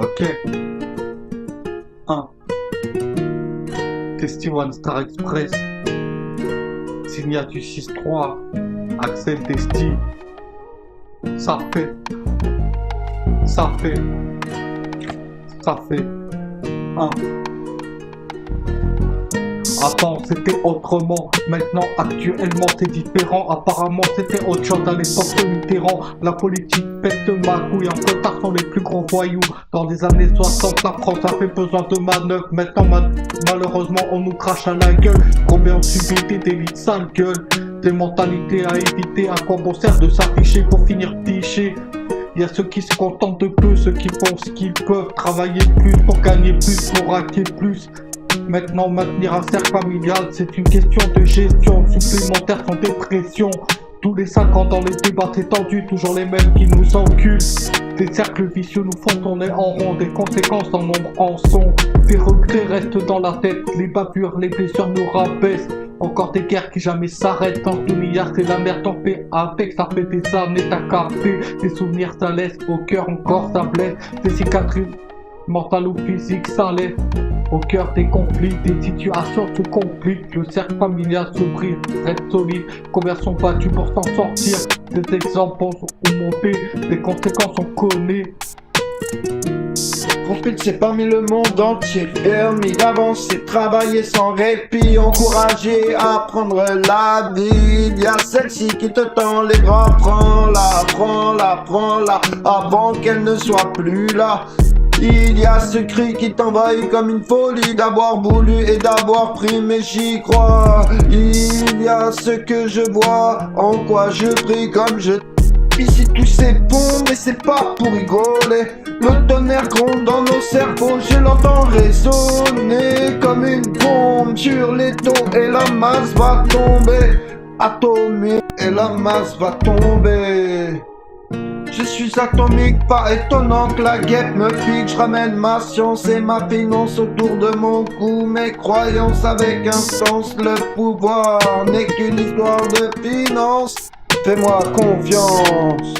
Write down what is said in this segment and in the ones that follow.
Ok. 1. Testy One Star Express. Signature 6-3. Axel Testy. Ça fait. Ça fait. Ça fait. 1. Avant c'était autrement, maintenant actuellement c'est différent. Apparemment c'était autre chose à l'époque de Mitterrand. La politique pète ma couille, en cotard sont les plus gros voyous. Dans les années 60 la France avait besoin de manœuvres. Maintenant malheureusement on nous crache à la gueule. Combien on subit des délits de sale gueule. Des mentalités à éviter, à quoi bon sert de s'afficher pour finir fiché. Y'a ceux qui se contentent de peu, ceux qui font ce qu'ils peuvent. Travailler plus pour gagner plus, pour raquer plus. Maintenant, maintenir un cercle familial, c'est une question de gestion supplémentaire sans dépression. Tous les 5 ans dans les débats c'est tendu, toujours les mêmes qui nous enculent. Des cercles vicieux nous font tourner en rond, des conséquences en nombre en son. Des regrets restent dans la tête, les bavures, les blessures nous rabaissent. Encore des guerres qui jamais s'arrêtent, dans ce milliard c'est la merde, t'en fais avec, ça fait des années t'as capté. Des souvenirs ça laisse, au cœur encore ça blesse, des cicatrices mentales ou physiques ça laisse. Au cœur des conflits, des situations se compliquent. Le cercle familial se brise, reste solide. Combien sont battus pour s'en sortir? Des exemples ont monté, des conséquences on connaît. Propulsé parmi le monde entier, permis d'avancer, travailler sans répit, encouragé à prendre la vie. Il y a celle-ci qui te tend les bras, prends-la, prends-la, prends-la, avant qu'elle ne soit plus là. Il y a ce cri qui t'envahit comme une folie d'avoir voulu et d'avoir pris, mais j'y crois. Il y a ce que je vois, en quoi je prie comme je... Ici tout c'est bon, mais c'est pas pour rigoler. Le tonnerre gronde dans nos cerveaux, je l'entends résonner comme une bombe sur les dos et la masse va tomber. Atomique et la masse va tomber. Je suis atomique, pas étonnant que la guêpe me pique. Je ramène ma science et ma finance autour de mon cou. Mes croyances avec un sens, le pouvoir n'est qu'une histoire de finance. Fais-moi confiance.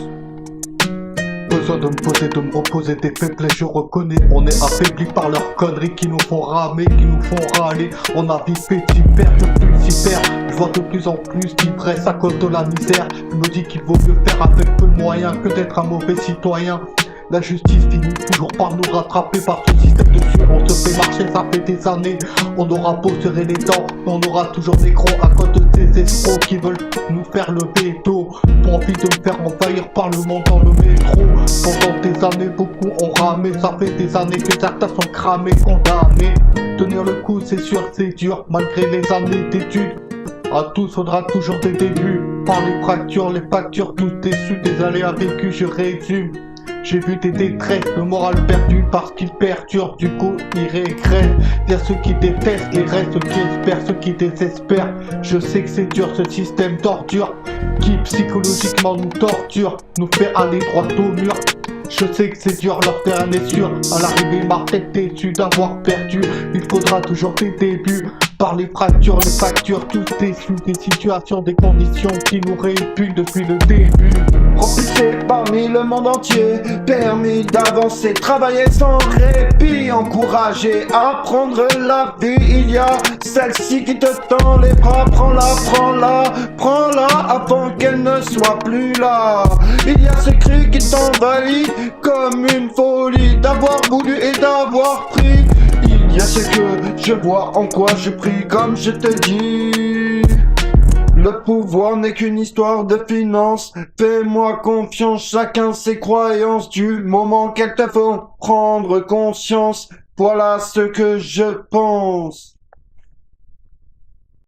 Besoin de me poser, de me reposer des faiblesses, je reconnais. On est affaiblis par leurs conneries qui nous font ramer, qui nous font râler. On a vivre super, je suis super. Je vois de plus en plus qui dressent à cause de la misère. Je me dis qu'il vaut mieux faire avec peu de moyens que d'être un mauvais citoyen. La justice finit toujours par nous rattraper par ce système de sûr. On se fait marcher, ça fait des années. On aura beau serrer les dents, on aura toujours des crocs à cause de ces escrocs qui veulent nous faire le veto. Pour envie de me faire envahir par le monde dans le métro. Pendant des années, beaucoup ont ramé. Ça fait des années que certains sont cramés, condamnés. Tenir le coup, c'est sûr, c'est dur, malgré les années d'études. À tous faudra toujours des débuts. Par les fractures, les factures, tous déçus, des aléas vécus, je résume. J'ai vu des détresses, le moral perdu parce qu'ils perturbent, du coup ils régrettent. Y'a ceux qui détestent, les restes, ceux qui espèrent, ceux qui désespèrent. Je sais que c'est dur ce système d'ordure qui psychologiquement nous torture, nous fait aller droit au mur. Je sais que c'est dur, leur terrain est sûr. À l'arrivée, ma tête déçue d'avoir perdu. Il faudra toujours des débuts. Par les fractures, les factures, tous déçus. Des situations, des conditions qui nous répugnent depuis le début. Propulsé parmi le monde entier, permis d'avancer, travailler sans répit, encouragé à prendre la vie. Il y a celle-ci qui te tend les bras, prends-la, prends-la, prends-la avant qu'elle ne soit plus là. Il y a ce cri qui t'envahit comme une folie d'avoir voulu et d'avoir pris. Il y a ce que je vois, en quoi je prie, comme je te dis. Le pouvoir n'est qu'une histoire de finance. Fais-moi confiance, chacun ses croyances. Du moment qu'elles te font prendre conscience, voilà ce que je pense.